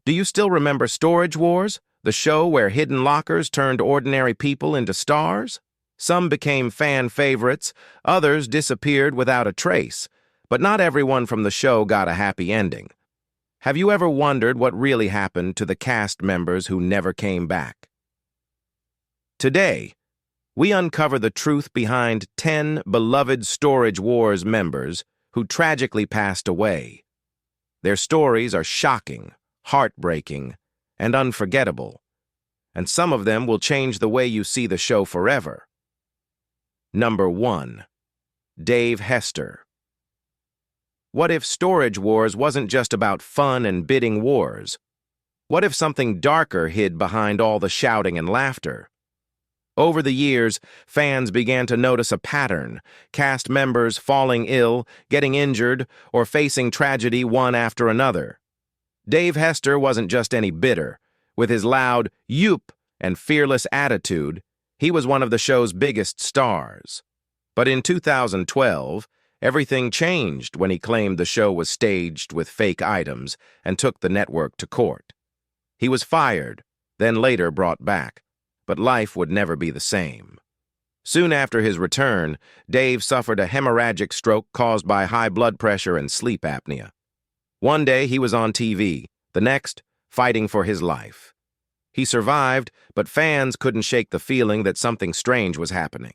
Do you still remember Storage Wars, the show where hidden lockers turned ordinary people into stars? Some became fan favorites, others disappeared without a trace, but not everyone from the show got a happy ending. Have you ever wondered what really happened to the cast members who never came back? Today, we uncover the truth behind 10 beloved Storage Wars members who tragically passed away. Their stories are shocking, heartbreaking, and unforgettable, and some of them will change the way you see the show forever. Number 1. Dave Hester. What if Storage Wars wasn't just about fun and bidding wars? What if something darker hid behind all the shouting and laughter? Over the years, fans began to notice a pattern, cast members falling ill, getting injured, or facing tragedy one after another. Dave Hester wasn't just any bidder. With his loud "yoop" and fearless attitude, he was one of the show's biggest stars. But in 2012, everything changed when he claimed the show was staged with fake items and took the network to court. He was fired, then later brought back, but life would never be the same. Soon after his return, Dave suffered a hemorrhagic stroke caused by high blood pressure and sleep apnea. One day he was on TV, the next, fighting for his life. He survived, but fans couldn't shake the feeling that something strange was happening.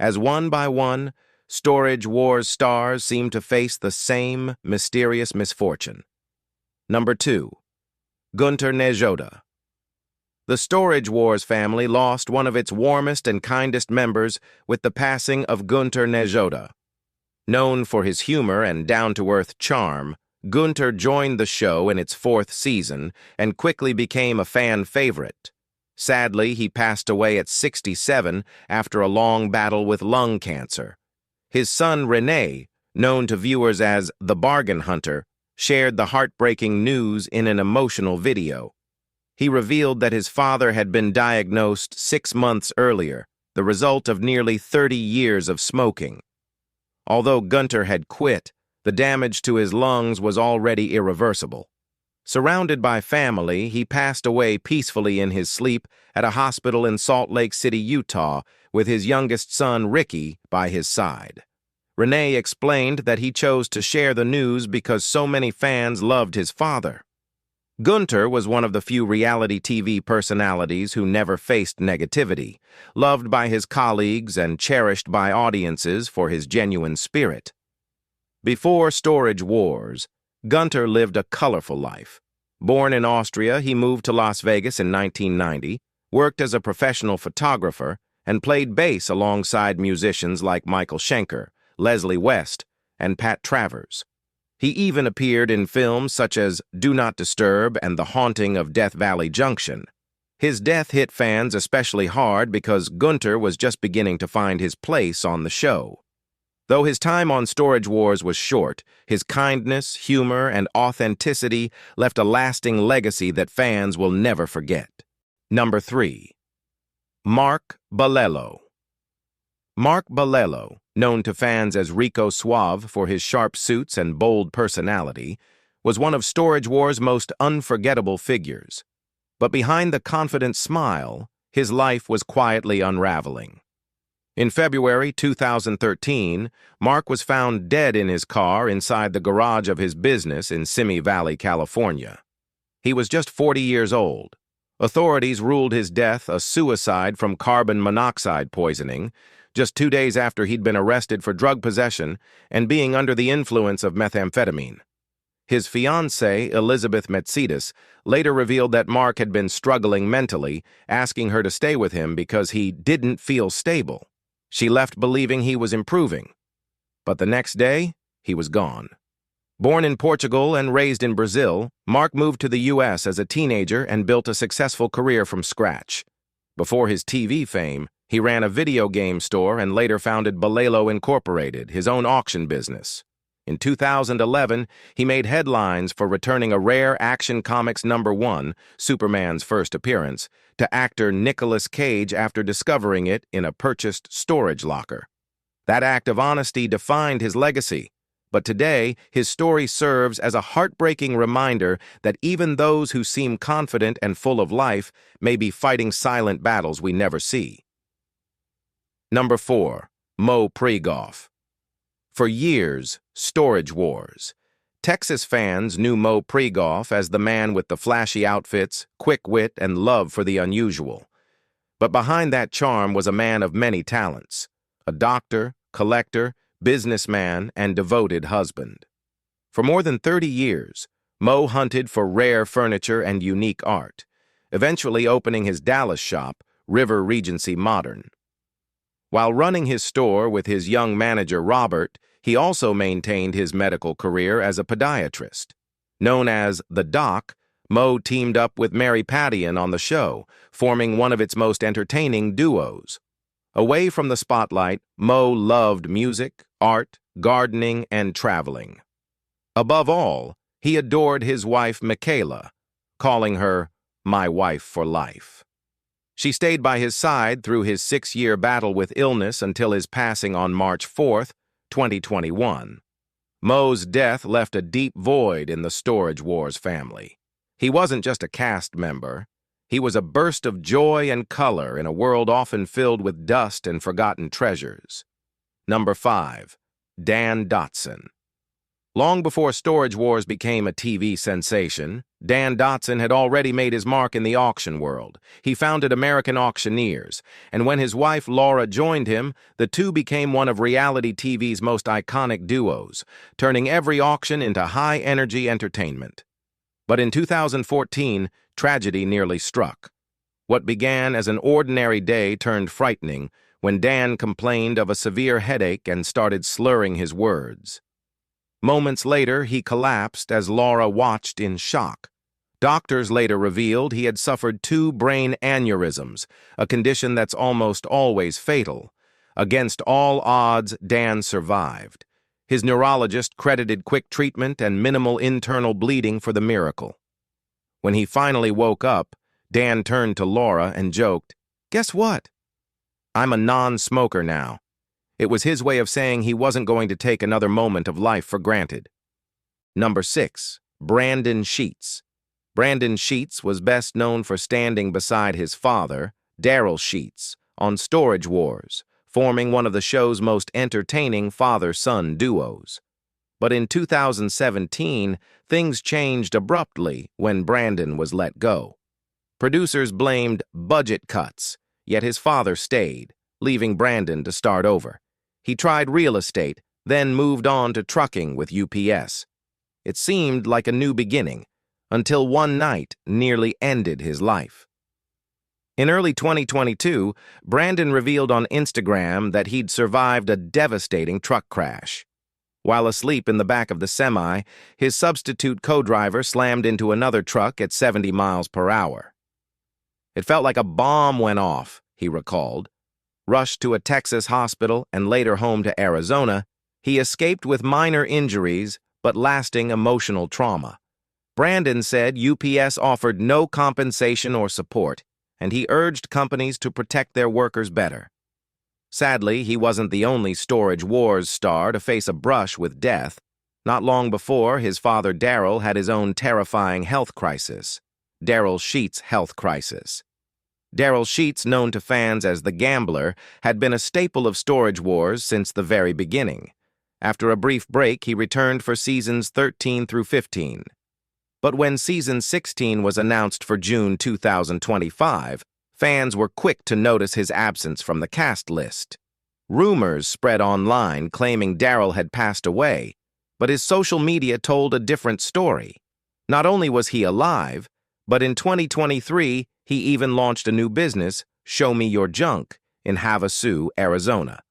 As one by one, Storage Wars stars seemed to face the same mysterious misfortune. Number 2. Gunter Nejoda. The Storage Wars family lost one of its warmest and kindest members with the passing of Gunter Nejoda. Known for his humor and down-to-earth charm, Gunter joined the show in its 4th season and quickly became a fan favorite. Sadly, he passed away at 67 after a long battle with lung cancer. His son René, known to viewers as the Bargain Hunter, shared the heartbreaking news in an emotional video. He revealed that his father had been diagnosed 6 months earlier, the result of nearly 30 years of smoking. Although Gunter had quit, the damage to his lungs was already irreversible. Surrounded by family, he passed away peacefully in his sleep at a hospital in Salt Lake City, Utah, with his youngest son, Ricky, by his side. René explained that he chose to share the news because so many fans loved his father. Gunter was one of the few reality TV personalities who never faced negativity, loved by his colleagues and cherished by audiences for his genuine spirit. Before Storage Wars, Gunter lived a colorful life. Born in Austria, he moved to Las Vegas in 1990, worked as a professional photographer, and played bass alongside musicians like Michael Schenker, Leslie West, and Pat Travers. He even appeared in films such as Do Not Disturb and The Haunting of Death Valley Junction. His death hit fans especially hard because Gunter was just beginning to find his place on the show. Though his time on Storage Wars was short, his kindness, humor, and authenticity left a lasting legacy that fans will never forget. Number 3. Mark Balello. Mark Balello, known to fans as Rico Suave for his sharp suits and bold personality, was one of Storage Wars' most unforgettable figures. But behind the confident smile, his life was quietly unraveling. In February 2013, Mark was found dead in his car inside the garage of his business in Simi Valley, California. He was just 40 years old. Authorities ruled his death a suicide from carbon monoxide poisoning, just 2 days after he'd been arrested for drug possession and being under the influence of methamphetamine. His fiancée, Elizabeth Metsidis, later revealed that Mark had been struggling mentally, asking her to stay with him because he didn't feel stable. She left believing he was improving. But the next day, he was gone. Born in Portugal and raised in Brazil, Mark moved to the U.S. as a teenager and built a successful career from scratch. Before his TV fame, he ran a video game store and later founded Balello Incorporated, his own auction business. In 2011, he made headlines for returning a rare Action Comics #1, Superman's first appearance, to actor Nicolas Cage after discovering it in a purchased storage locker. That act of honesty defined his legacy, But today, his story serves as a heartbreaking reminder that even those who seem confident and full of life may be fighting silent battles we never see. Number 4. Mo Pregoff. For years, storage wars. Texas fans knew Mo Pregoff as the man with the flashy outfits, quick wit, and love for the unusual. But behind that charm was a man of many talents: a doctor, collector, businessman, and devoted husband. For more than 30 years, Mo hunted for rare furniture and unique art, eventually opening his Dallas shop, River Regency Modern. While running his store with his young manager Robert, he also maintained his medical career as a podiatrist. Known as the Doc, Mo teamed up with Mary Pattian on the show, forming one of its most entertaining duos. Away from the spotlight, Mo loved music, art, gardening, and traveling. Above all, he adored his wife Michaela, calling her "my wife for life." She stayed by his side through his 6-year battle with illness until his passing on March 4, 2021. Mo's death left a deep void in the Storage Wars family. He wasn't just a cast member. He was a burst of joy and color in a world often filled with dust and forgotten treasures. Number 5. Dan Dotson. Long before Storage Wars became a TV sensation, Dan Dotson had already made his mark in the auction world. He founded American Auctioneers, and when his wife Laura joined him, the two became one of reality TV's most iconic duos, turning every auction into high-energy entertainment. But in 2014, tragedy nearly struck. What began as an ordinary day turned frightening when Dan complained of a severe headache and started slurring his words. Moments later, he collapsed as Laura watched in shock. Doctors later revealed he had suffered 2 brain aneurysms, a condition that's almost always fatal. Against all odds, Dan survived. His neurologist credited quick treatment and minimal internal bleeding for the miracle. When he finally woke up, Dan turned to Laura and joked, "Guess what? I'm a non-smoker now." It was his way of saying he wasn't going to take another moment of life for granted. Number 6. Brandon Sheets. Brandon Sheets was best known for standing beside his father, Daryl Sheets, on Storage Wars, forming one of the show's most entertaining father-son duos. But in 2017, things changed abruptly when Brandon was let go. Producers blamed budget cuts, yet his father stayed, leaving Brandon to start over. He tried real estate, then moved on to trucking with UPS. It seemed like a new beginning, until one night nearly ended his life. In early 2022, Brandon revealed on Instagram that he'd survived a devastating truck crash. While asleep in the back of the semi, his substitute co-driver slammed into another truck at 70 miles per hour. "It felt like a bomb went off," he recalled. Rushed to a Texas hospital and later home to Arizona, he escaped with minor injuries but lasting emotional trauma. Brandon said UPS offered no compensation or support, and he urged companies to protect their workers better. Sadly, he wasn't the only Storage Wars star to face a brush with death. Not long before, his father Daryl had his own terrifying health crisis, Daryl Sheets' health crisis. Daryl Sheets, known to fans as the Gambler, had been a staple of Storage Wars since the very beginning. After a brief break, he returned for seasons 13 through 15. But when season 16 was announced for June 2025, fans were quick to notice his absence from the cast list. Rumors spread online claiming Daryl had passed away, but his social media told a different story. Not only was he alive, but in 2023, he even launched a new business, Show Me Your Junk, in Havasu, Arizona.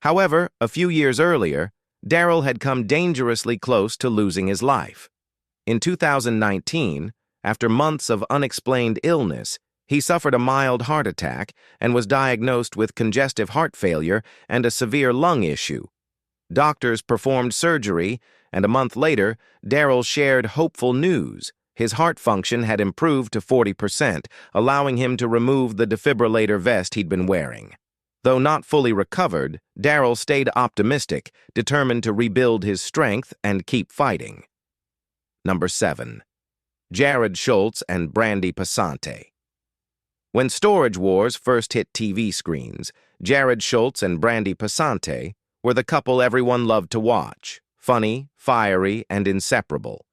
However, a few years earlier, Daryl had come dangerously close to losing his life. In 2019, after months of unexplained illness, he suffered a mild heart attack and was diagnosed with congestive heart failure and a severe lung issue. Doctors performed surgery, and a month later, Daryl shared hopeful news. His heart function had improved to 40%, allowing him to remove the defibrillator vest he'd been wearing. Though not fully recovered, Daryl stayed optimistic, determined to rebuild his strength and keep fighting. Number 7. Jared Schultz and Brandy Passante. When Storage Wars first hit TV screens, Jared Schultz and Brandy Passante were the couple everyone loved to watch, funny, fiery, and inseparable.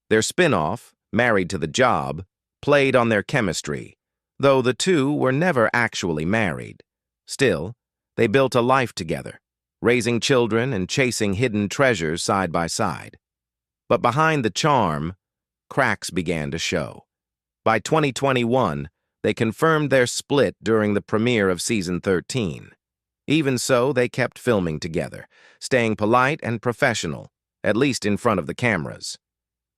Their spin-off, Married to the Job, played on their chemistry, though the two were never actually married. Still, they built a life together, raising children and chasing hidden treasures side by side. But behind the charm, cracks began to show. By 2021, they confirmed their split during the premiere of Season 13. Even so, they kept filming together, staying polite and professional, at least in front of the cameras.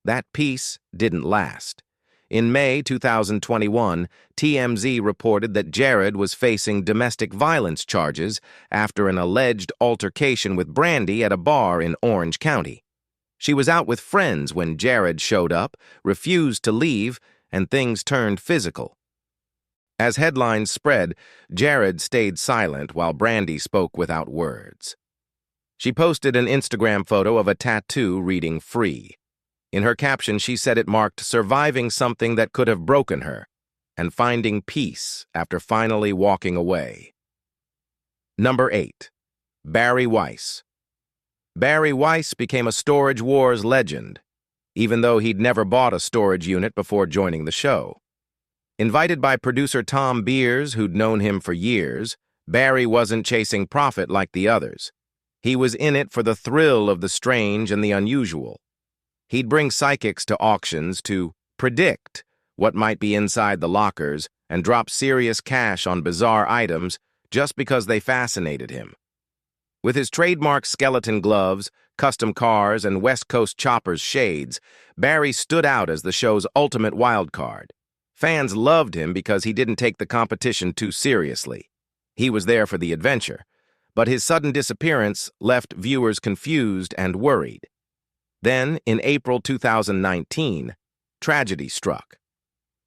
That peace didn't last. In May 2021, TMZ reported that Jared was facing domestic violence charges after an alleged altercation with Brandy at a bar in Orange County. She was out with friends when Jared showed up, refused to leave, and things turned physical. As headlines spread, Jared stayed silent while Brandy spoke without words. She posted an Instagram photo of a tattoo reading "Free." In her caption, she said it marked surviving something that could have broken her and finding peace after finally walking away. Number 8. Barry Weiss. Barry Weiss became a Storage Wars legend, even though he'd never bought a storage unit before joining the show. Invited by producer Tom Beers, who'd known him for years, Barry wasn't chasing profit like the others. He was in it for the thrill of the strange and the unusual. He'd bring psychics to auctions to predict what might be inside the lockers and drop serious cash on bizarre items just because they fascinated him. With his trademark skeleton gloves, custom cars, and West Coast choppers shades, Barry stood out as the show's ultimate wildcard. Fans loved him because he didn't take the competition too seriously. He was there for the adventure, but his sudden disappearance left viewers confused and worried. Then, in April 2019, tragedy struck.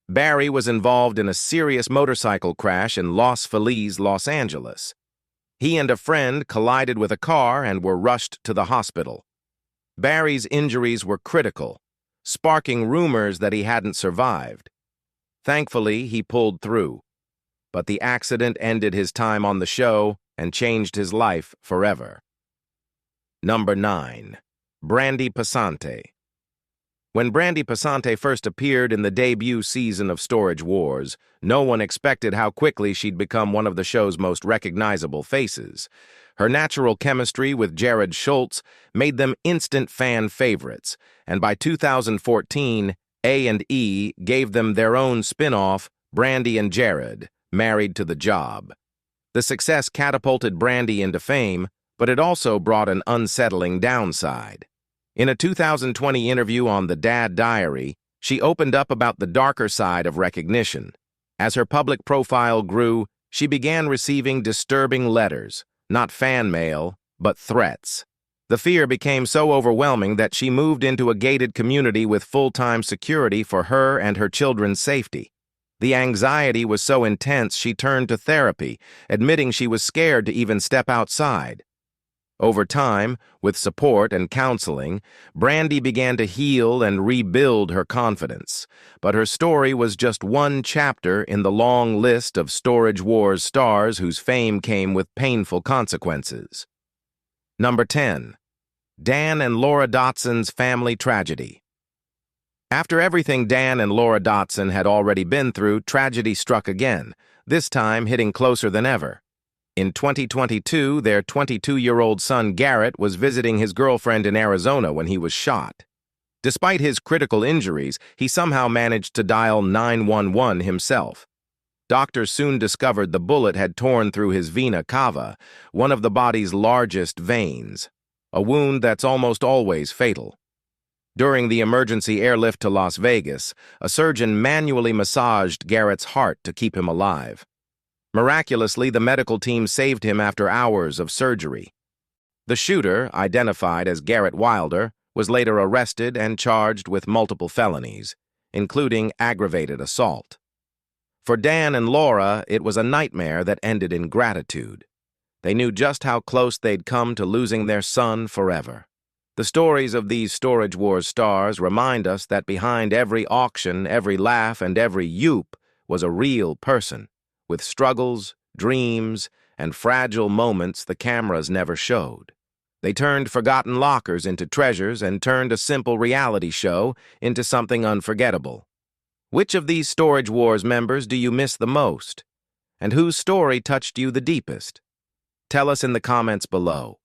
Barry was involved in a serious motorcycle crash in Los Feliz, Los Angeles. He and a friend collided with a car and were rushed to the hospital. Barry's injuries were critical, sparking rumors that he hadn't survived. Thankfully, he pulled through, but the accident ended his time on the show and changed his life forever. Number 9. Brandy Passante. When Brandy Passante first appeared in the debut season of Storage Wars, no one expected how quickly she'd become one of the show's most recognizable faces. Her natural chemistry with Jared Schultz made them instant fan favorites, and by 2014, A&E gave them their own spin-off, Brandy and Jared, Married to the Job. The success catapulted Brandy into fame, but it also brought an unsettling downside. In a 2020 interview on The Dad Diary, she opened up about the darker side of recognition. As her public profile grew, she began receiving disturbing letters, not fan mail, but threats. The fear became so overwhelming that she moved into a gated community with full-time security for her and her children's safety. The anxiety was so intense she turned to therapy, admitting she was scared to even step outside. Over time, with support and counseling, Brandy began to heal and rebuild her confidence. But her story was just one chapter in the long list of Storage Wars stars whose fame came with painful consequences. Number 10. Dan and Laura Dotson's family tragedy. After everything Dan and Laura Dotson had already been through, tragedy struck again, this time hitting closer than ever. In 2022, their 22-year-old son Garrett was visiting his girlfriend in Arizona when he was shot. Despite his critical injuries, he somehow managed to dial 911 himself. Doctors soon discovered the bullet had torn through his vena cava, one of the body's largest veins, a wound that's almost always fatal. During the emergency airlift to Las Vegas, a surgeon manually massaged Garrett's heart to keep him alive. Miraculously, the medical team saved him after hours of surgery. The shooter, identified as Garrett Wilder, was later arrested and charged with multiple felonies, including aggravated assault. For Dan and Laura, it was a nightmare that ended in gratitude. They knew just how close they'd come to losing their son forever. The stories of these Storage Wars stars remind us that behind every auction, every laugh, and every yoop was a real person, with struggles, dreams, and fragile moments the cameras never showed. They turned forgotten lockers into treasures and turned a simple reality show into something unforgettable. Which of these Storage Wars members do you miss the most? And whose story touched you the deepest? Tell us in the comments below.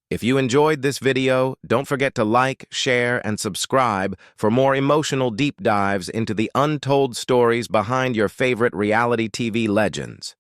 If you enjoyed this video, don't forget to like, share, and subscribe for more emotional deep dives into the untold stories behind your favorite reality TV legends.